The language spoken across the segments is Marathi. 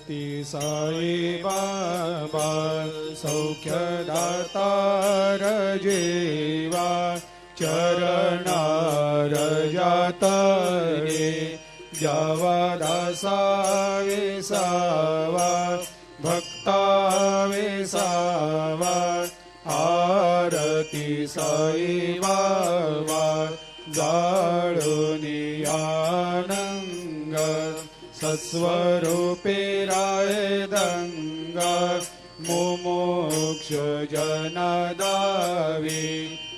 ती साई बाबा सौख्यदातार जीवा चरणार जातरे जावा दासा विसावा भक्ता विसावा आरती साई बाबा जाळूनी आनंग सस्वरूपे राय दंग मुमुक्ष जनदावी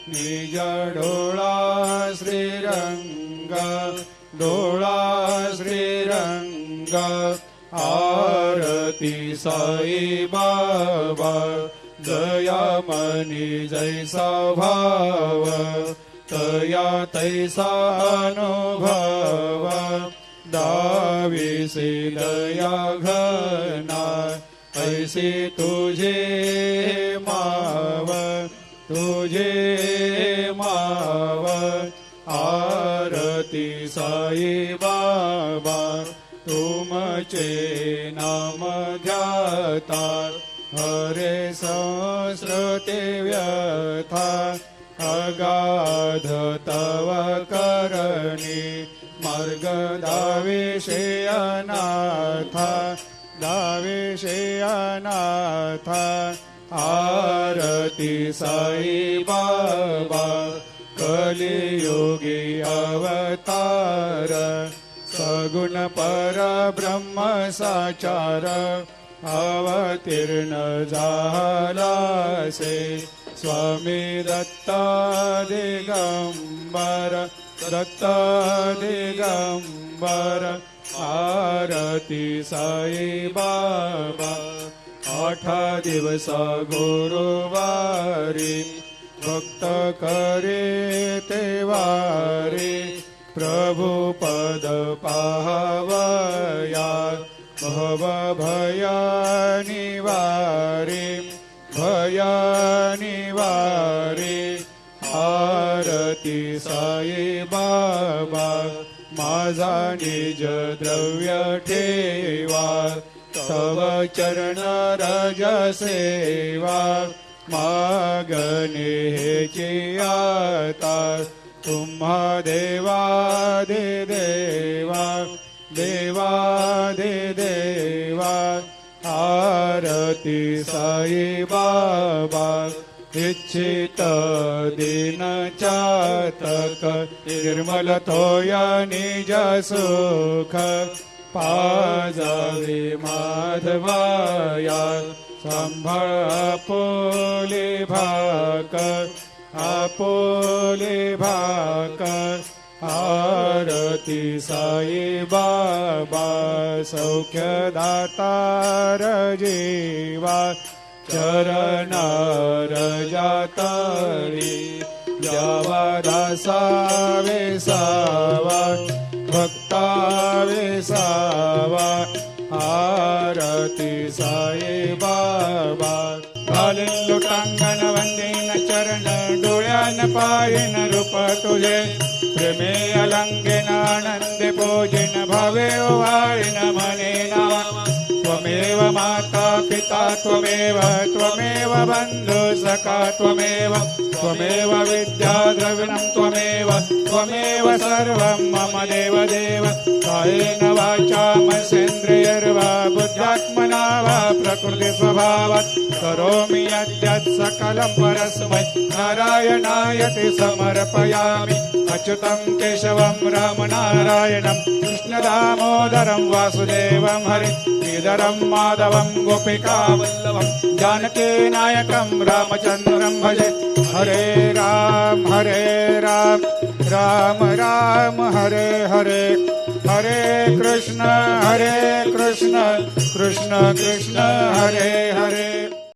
निज डोळा श्रीरंग डोळा श्रीरंग आरती साई बाबा दयामनी जैसा भाव तया तैसा अनुभव दाविसे दया घना ऐसे तुझे माव तुझे माव आरती साई बाबा तुमचे नाम ध्याता हरे संस्कृते व्यथा अगाध तव करणी मार्ग दाविषे अनाथा दाविषे अनाथा आरती साई बाबा कलियुगी अवतार सगुण परब्रह्म साचार अवतीर्ण झालासे स्वामी दत्ता दिगंबर दत्ता दिगंबर आरती साई बाबा 8 दिवस गुरुवारी भक्त करे तेवारी प्रभु पद पाहवया भव भया निवारी भया निवारी आरती साई बाबा माझा निज द्रव्य ठेवा तव चरण रज सेवा मागणे हेची आता तुम्हा देवादि देवा देवादि देवा आरती साई बाबा इच्छित दिन चातक निर्मल तोया निज सुख पाजावे माधवाया सांभाळ आपोले भाकर आरती साई बाबा सौख्यदातार जीवा चरणार जातरी जावा दासा विसावा भक्ता विसावा आरती साई बाबा घालीन लुटांगण वंदीन चरण डोळ्यान पायन रूप तुझे प्रेमे अलंगेन आनंदे पूजिन भावे वाळीन म्हणे नावा त्वमेव माता पिता त्वमेव त्वमेव बंधु सखा त्वमेव त्वमेव विद्या द्रविणं त्वमेव त्वमेव सर्वं मम देव देव कायेन वाचा मनसेन्द्रियर्वा बुद्ध्यात्मना वा प्रकृति स्वभावात् करोमि यद्यत् सकलं परस्मै नारायणायति समर्पयामि अच्युतं केशवं रामनारायणं कृष्णदामोदरं वासुदेवं हरि श्रीधरं माधवं गोपिकावल्लभं जानकी नायकं रामचन्द्रं भजे हरे राम राम राम हरे हरे हरे कृष्ण कृष्ण कृष्ण हरे हरे।